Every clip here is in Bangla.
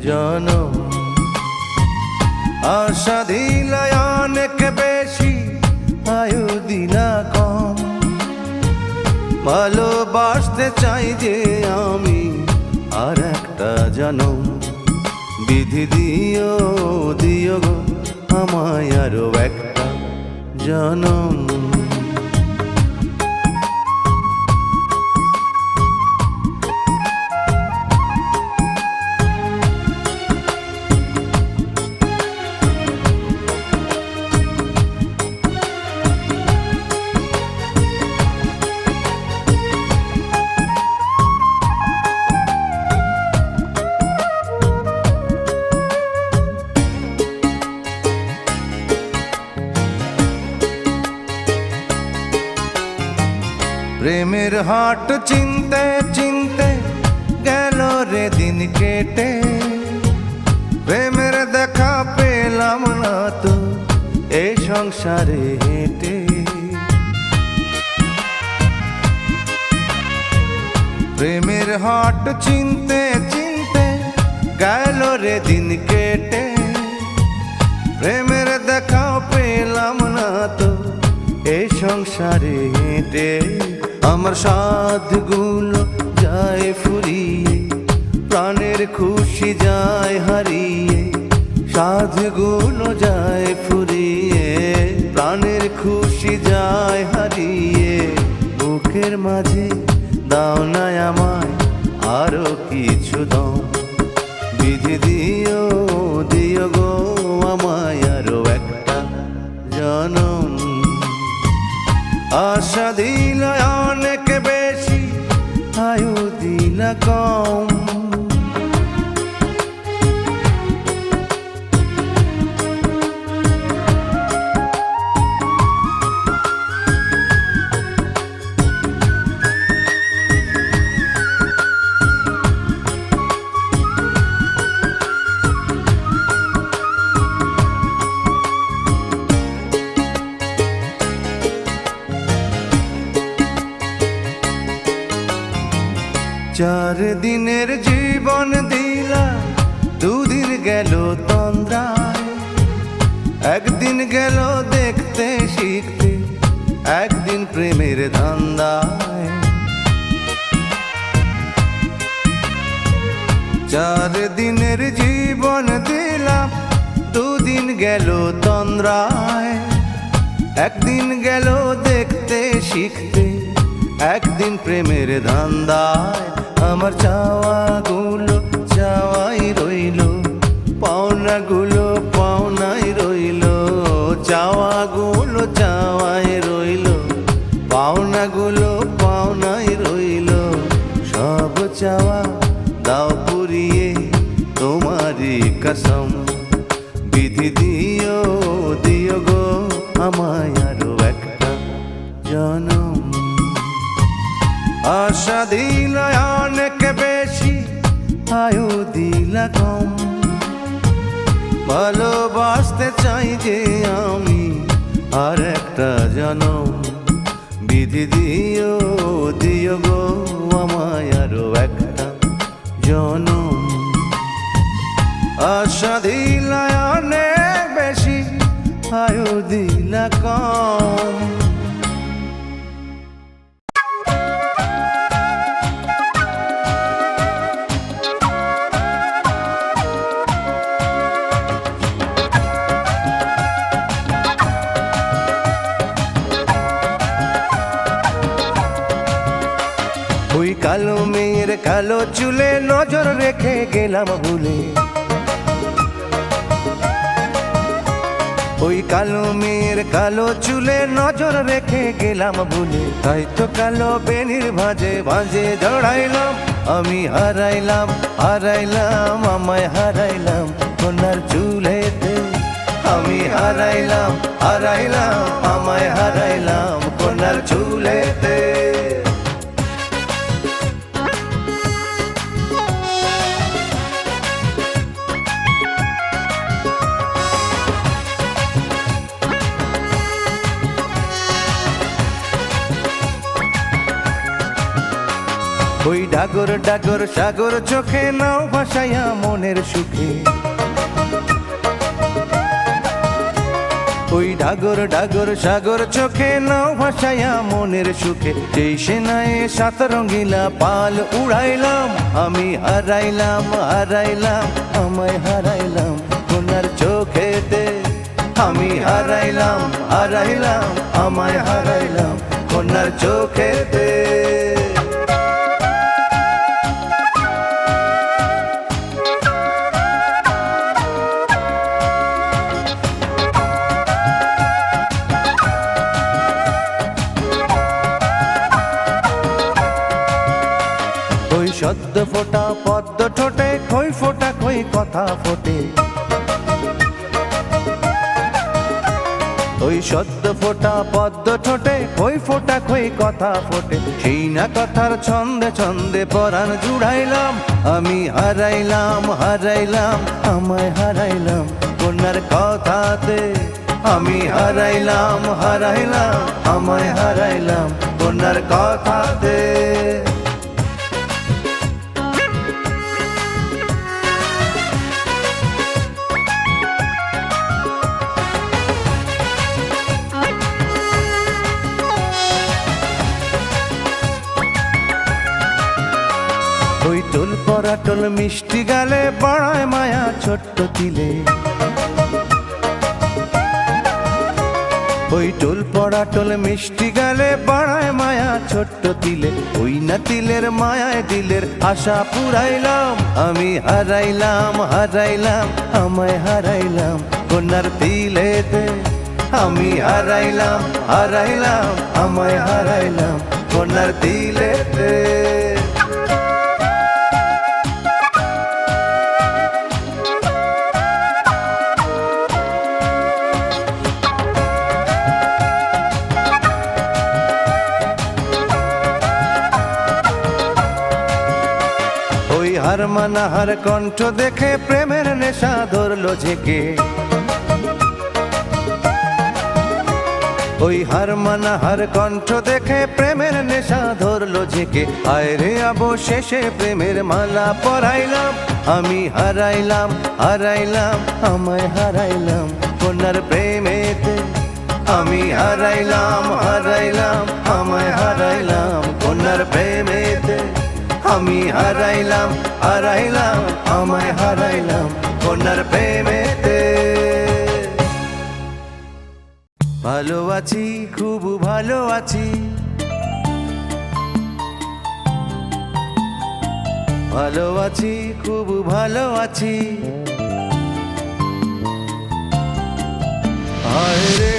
জনম। আশা দিলা অনেক বেশি, আয়ু দিলা কম। ভালোবাসতে চাই যে আমি আর একটা জনম। বিধি দিও দিও গো আমায় আরো একটা জনম। প্রেমের হাট চিনতে চিনতে গেল রে দিন কেটে। প্রেমের দেখা পেলাম না তো এই সংসারে হেঁটে। প্রেমের হাট চিনতে চিনতে গেল রে দিন কেটে। প্রেমের দেখা পেলাম না তো এই সংসারে হেঁটে। আমার সাধগুলো যায় ফুরিয়ে, প্রাণের খুশি যায় হারিয়ে। সাধগুলো যায় ফুরিয়ে, প্রাণের খুশি যায় হারিয়ে। বুকের মাঝে দাও না আমায় আরো কিছু দম। বিধি দিও দিও গো আমায় আরো একটা জনম। আশা দিলা অনেক বেশি, আয়ু দিলা কম। চার দিনের জীবন দিলা, দুদিন গেল তন্দ্রায়। একদিন গেল দেখতে শিখতে, একদিন প্রেমের ধান্দায়। চার দিনের জীবন দিলাম, দুদিন গেল তন্দ্রায়। একদিন গেল দেখতে শিখতে, একদিন প্রেমের ধান্দায়। আমার চাওয়াগুলো চাওয়াই রইল, পাওনাগুলো পাওনাই রইল। চাওয়াগুলো চাওয়াই রইল, পাওনাগুলো পাওনাই রইল। সব চাওয়া দাও পুরিয়ে তোমারই কসম। বিধি দিও দিও গো আমায় আরো একটা জনম। আশা দিলা অনেক বেশি, আয়ু দিলা কম। ভালোবাসতে চাই যে আমি আর একটা জনম। বিধি দিও দিও গো আমায় আরো একটা জনম। আশা দিলা অনেক বেশি, আয়ু দিলা কম। ওই কালো মেয়ের কালো চুলে নজর রেখে গেলাম ভুলে। ওই কালো মেয়ের কালো চুলে নজর রেখে গেলাম ভুলে। তাই তো কালো বেনির ভাঁজে ভাঁজে জড়াইলাম। আমি হারাইলাম হারাইলাম আমায় হারাইলাম সোনার চুলেতে। আমি হারাইলাম হারাইলাম আমায় হারাইলাম সোনার চুলেতে। ওই ডাগর ডাগর সাগর চোখে নাও ভাসাইয়া মনের সুখে, ওই ডাগর ডাগর সাগর চোখে নাও ভাসাইয়া মনের সুখে, যেই সেনায় সাত রঙিলা পাল উড়াইলাম, আমি হারাইলাম হারাইলাম আমায় হারাইলাম কোনার চোখেতে, আমি হারাইলাম হারাইলাম আমায় হারাইলাম কোনার চোখেতে। ওই সদ্য ফোটা পদ্ম ঠোঁটে খই ফোটা খই কথা ফোটে, ওই সদ্য ফোটা পদ্ম ঠোঁটে খই ফোটা খই কথা ফোটে, সেই না কথার ছন্দে ছন্দে পরাণ জুড়াইলাম, আমি হারাইলাম হারাইলাম আমায় হারাইলাম কোনার কথাতে, আমি হারাইলাম হারাইলাম আমায় হারাইলাম কোনার কথাতে। ওই টোল পরা টোল মিষ্টি গালে বাড়ায় মায়া ছোট্ট তিলে, ওই টোল পরা টোল মিষ্টি গালে বাড়ায় মায়া ছোট্ট তিলে, ওই না তিলের মায়ায় দিলের আশা পুরাইলাম, আমি হারাইলাম হারাইলাম আমায় হারাইলাম কোনার তিলেতে, আমি হারাইলাম হারাইলাম আমায় হারাইলাম কোনার তিলেতে। ওই হার মানা হার কণ্ঠ দেখে প্রেমের নেশা ধরলো ঝেঁকে, ওই হার মানা হার কণ্ঠ দেখে প্রেমের নেশা ধরলো ঝেঁকে, আয় রে অবশেষে প্রেমের মালা পরাইলাম, আমি হারাইলাম হারাইলাম আমায় হারাইলাম কোনার প্রেমেতে, আমি হারাইলাম হারাইলাম আমায় হারাইলাম কোনার প্রেমেতে, আমি হারাইলাম হারাইলাম আমায় হারাইলাম কোনার প্রেমেতে। ভালো আছি খুব ভালো আছি, ভালো আছি খুব ভালো আছি, হায় রে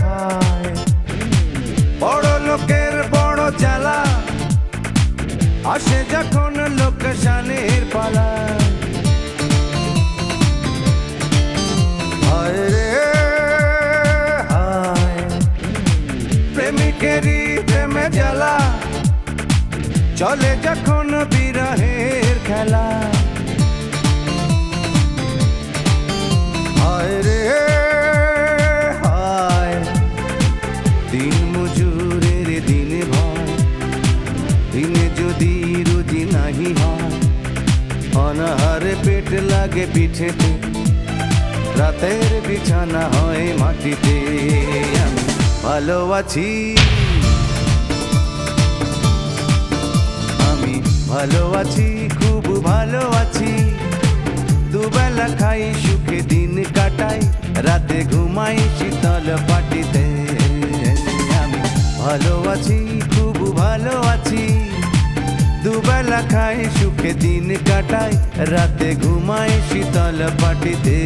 হায় বড় লোকের বড় জ্বালা, আসে যখন লোকসানের পালা, হায় রে হায় প্রেমিকেরই প্রেমে জ্বালা, চলে যখন বিরহের খেলা, হায় রে হায় দিন মজুরের দিনে ভয়, দিনে যদি রুজি নাহি হয়, অনাহারে পেট লাগে পিঠেতে, রাতের বিছানা হয় মাটিতে, আমি ভালো আছি আমি ভালো আছি খুব ভালো আছি, দুবেলা খাই সুখে দিন কাটাই, রাতে ঘুমাই শীতল পাটিতে, আমি ভালো আছি খুব ভালো আছি, দুবেলা খাই সুখে দিন কাটাই, রাতে ঘুমাই শীতল পাটিতে।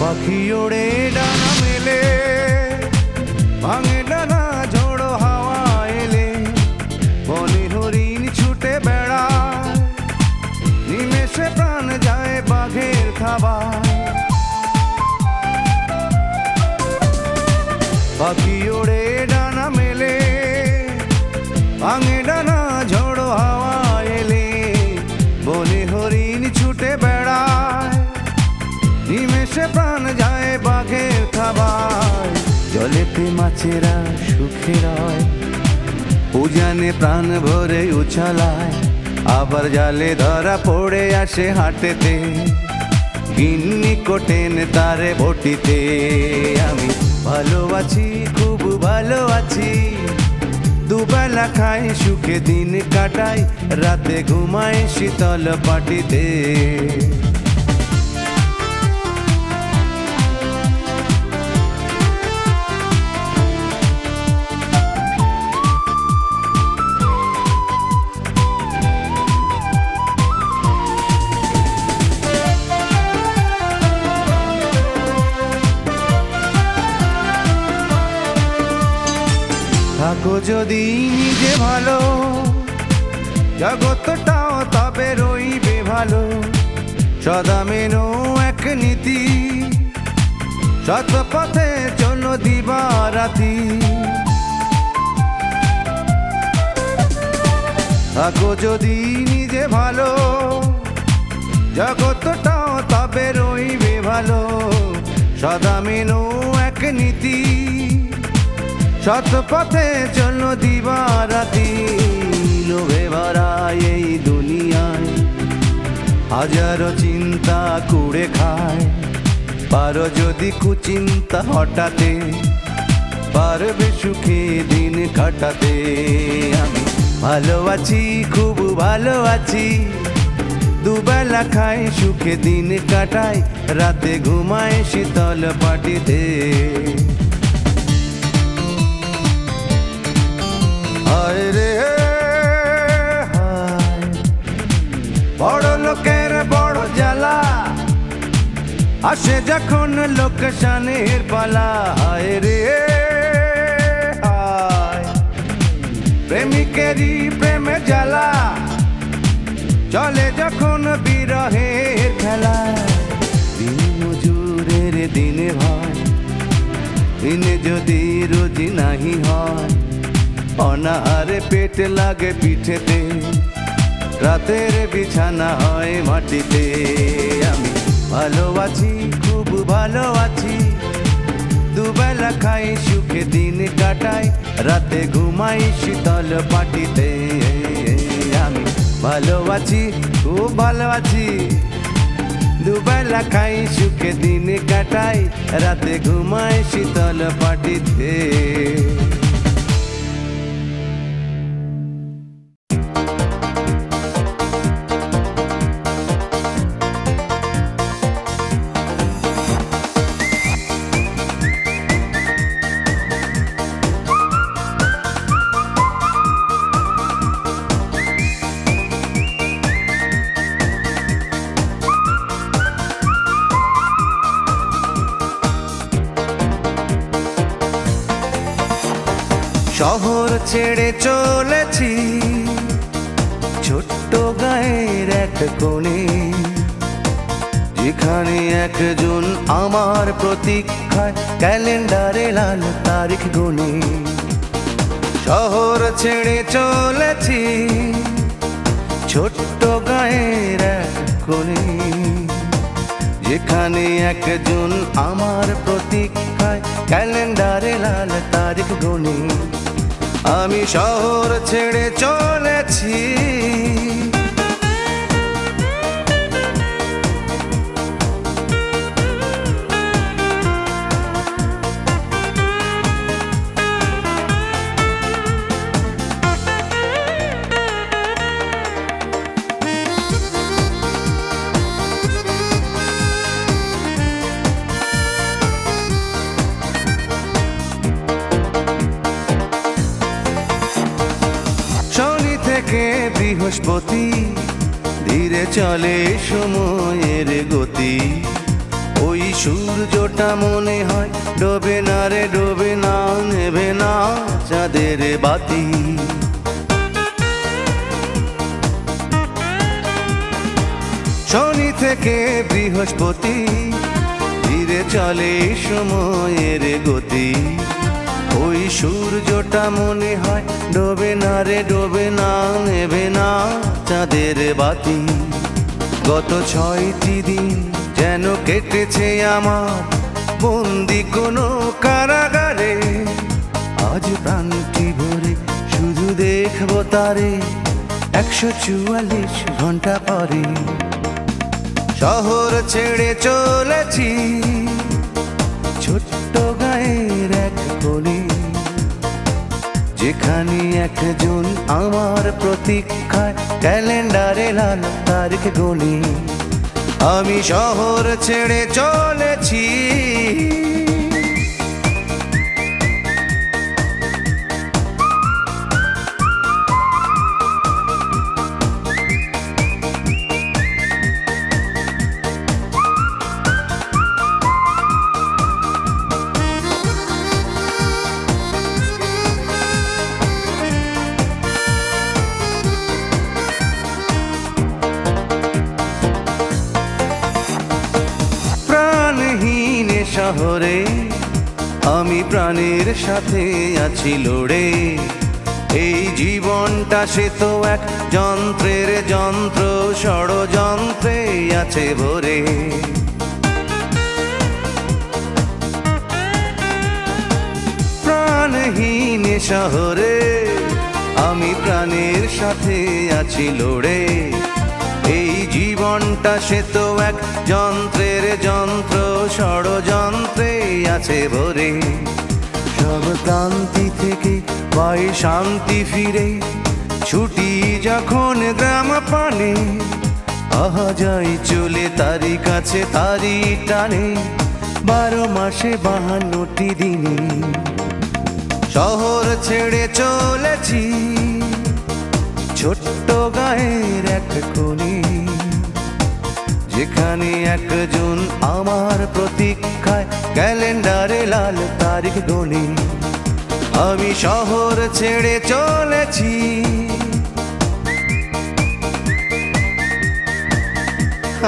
পাখি ওড়ে ডানা মেলে, ভাঙে ডানা ঝোড়ো হাওয়া এলে, পাখি ওড়ে ডানা মেলে, ভাঙে ডানা ঝোড়ো হাওয়া এলে, বনে হরিণ ছুটে বেড়ায়, নিমেষে প্রাণ যায় বাঘের খাবায়। জলেতে মাছেরা সুখে রয়, উজানে প্রাণ ভরে উছালায়, আবার জালে ধরা পড়ে আসে হাটেতে, গিন্নি কোটেন তারে বটিতে। আমি ভালো আছি, খুব ভালো আছি, দুবেলা খাই সুখে দিন কাটাই, রাতে ঘুমাই শীতল পাটিতে। থাকো যদি নিজে ভালো, জগৎটাও তবে রইবে ভালো, সদা মেনো এক নীতি, সৎ পথে চলো দিবা রাতি। থাকো যদি নিজে ভালো, জগৎটাও তবে রইবে ভালো, সদা মেনো এক নীতি, সৎ পথে চলো দিবা রাতি। লোভে ভরা এই দুনিয়ায় হাজারো চিন্তা কুড়ে খায়, পারো যদি কুচিন্তা হটাতে, পারবে সুখে দিন কাটাতে। আমি ভালো আছি, খুব ভালো আছি, দুবেলা খাই সুখে দিন কাটাই, রাতে ঘুমাই শীতল পাটিতে। হায় রে হায়, বড় লোকের বড় জ্বালা, আসে যখন লোকসানের পালা। হায় রে হায়, প্রেমিকেরই প্রেমে জ্বালা, চলে যখন বিরহের খেলা। দিন মজুরের দিনে হয়, দিনে যদি রোজি নাহি হয়, অনাহারে পেট লাগে পিঠেতে, রাতের বিছানা হয় মাটিতে। আমি ভালো আছি, খুব ভালো আছি, দুবেলা খাই সুখে দিন কাটাই, রাতে ঘুমাই শীতল পাটিতে। আমি ভালো আছি, খুব ভালো আছি, দুবেলা খাই সুখে দিন কাটাই, রাতে ঘুমাই শীতল পাটিতে। শহর ছেড়ে চলেছি ছোট্ট গায়ের এক কোণে, যেখানে একজন আমার প্রতীক্ষায় ক্যালেন্ডারে লাল তারিখ গুনে। শহর ছেড়ে চলেছি ছোট্ট গায়ের এক কোণে, যেখানে একজন আমার প্রতীক্ষায় ক্যালেন্ডারে লাল তারিখ গুনে। আমি শহর ছেড়ে চলেছি, বৃহস্পতি ধীরে চলে সময়ের গতি, ওই সূর্যটা মনে হয় ডোবে না রে ডোবে না, নেবে না চাঁদের বাতি। শনি থেকে বৃহস্পতি ধীরে চলে সময়ের গতি, সূর্যটা মনে হয় ডোবে না রে ডোবে না, নেবে না চাঁদের বাতি। গত 6টি দিন যেন কেটেছে আমার বন্দি কোনো কারাগারে। আজ প্রাণটি ভরে শুধু দেখবো তারে 144 ঘন্টা পরে। শহর ছেড়ে চলেছি ছোট্ট গায়ের এক কোণে, যেখানে একজন আমার প্রতীক্ষায় ক্যালেন্ডারে লাল তারিখ গোনে। আমি শহর ছেড়ে চলেছি। শহরে আমি প্রাণের সাথে আছি লড়ে। এই জীবনটা সে তো এক যন্ত্রের যন্ত্র, ষড়যন্ত্রে আছে ভরে। প্রাণহীন শহরে আমি প্রাণের সাথে আছি লড়ে। এই জীবনটা সে তো এক যন্ত্রের যন্ত্র, ষড়যন্ত্রে আছে ভরে। সব ক্লান্তি থেকে পাই শান্তি ফিরে, ছুটি যখন গ্রাম পানে। আহা যাই চলে তারি কাছে তারি টানে, 12 মাসে 52টি দিনে। শহর ছেড়ে চলেছি ছোট্ট গায়ের এক কোণে, যেখানে একজন আমার প্রতীক্ষায় ক্যালেন্ডারে লাল তারিখ গোনে। আমি শহর ছেড়ে চলেছি।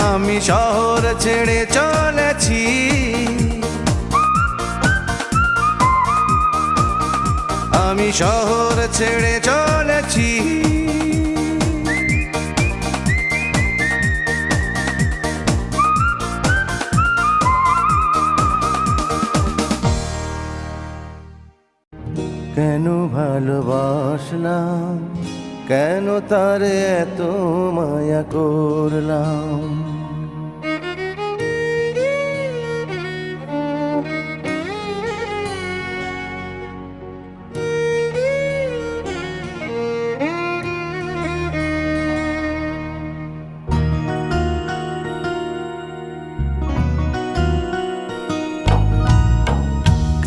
আমি শহর ছেড়ে চলেছি। আমি শহর ছেড়ে চলেছি। কেন ভালোবাসলাম, কেন তারে এত মায়া করলাম।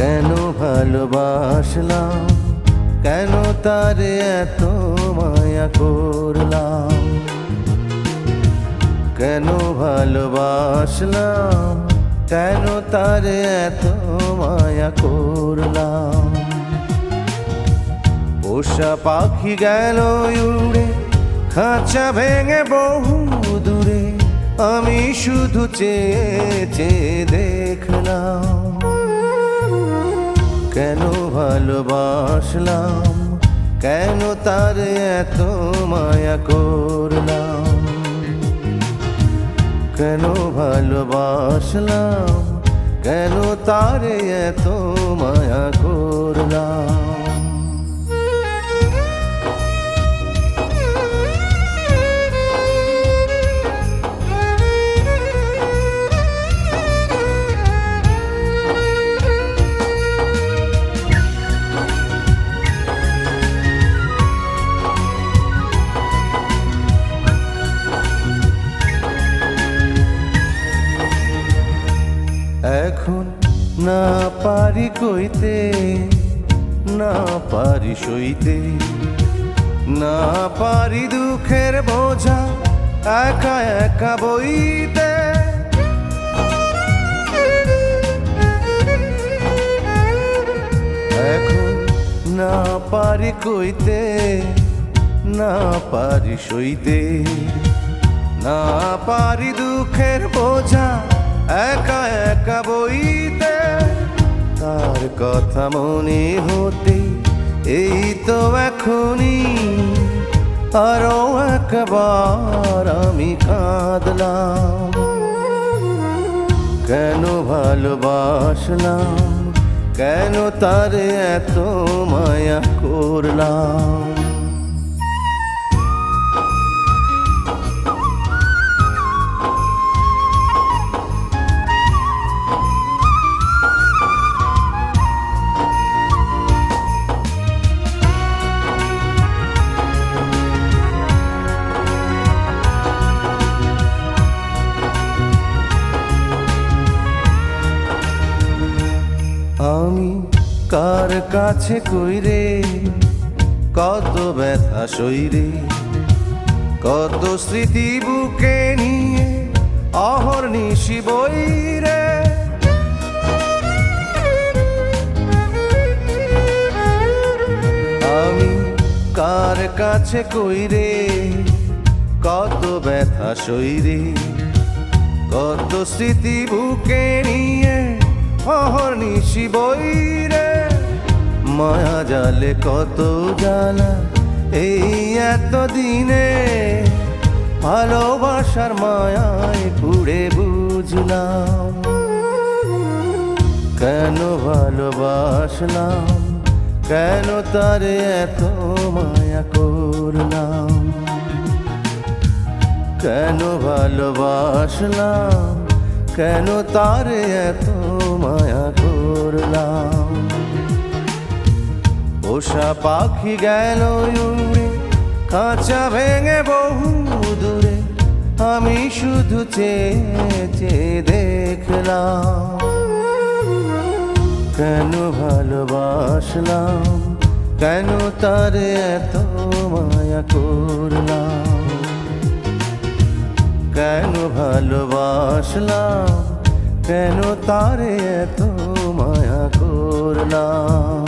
কেন ভালোবাসলাম, কেন তারে এত মায়া করলাম। কেন ভালোবাসলাম, কেন তারে এত মায়া করলাম। পোষা পাখি গেল উড়ে, খাঁচা ভেঙে বহু দূরে। আমি শুধু চেয়ে চেয়ে দেখলাম। কেন ভালোবাসলাম, কেন তারে এত মায়া করলাম। কেন ভালোবাসলাম, কেন তারে এত মায়া করলাম। এখন না পারি কইতে, না পারি সইতে, না পারি দুঃখের বোঝা একা একা বইতে। এখন না পারি কইতে, না পারি সইতে, না পারি দুঃখের বোঝা একা একা বইতে। তার কথা মনে হতে এই তো এখনই আরো একবার আমি কাঁদলাম। কেন ভালোবাসলাম, কেন তার এত মায়া করলাম। আমি কার কাছে কইরে কত ব্যথা সইরে, কত স্মৃতি বুকে নিয়ে অহর্নিশি বইরে। আমি কার কাছে কইরে কত ব্যথা সইরে, কত স্মৃতি বুকে নিয়ে অহর্নিশি বইরে। মায়া জালে কত জ্বালা এই এত দিনে, ভালোবাসার মায়ায় পুড়ে বুঝলাম। কেন ভালোবাসলাম, কেন তার এত মায়া করলাম। কেন ভালোবাসলাম, কেন তার এত মায়া করলাম। পোষা পাখি গেল উড়ে খাঁচা ভেঙে বহু দূরে, আমি শুধু চেয়ে চেয়ে দেখলাম। কেন ভালোবাসলাম, কেন তার এত মায়া করলাম। কেন ভালোবাসলাম, কেন তার এত মায়া করলাম।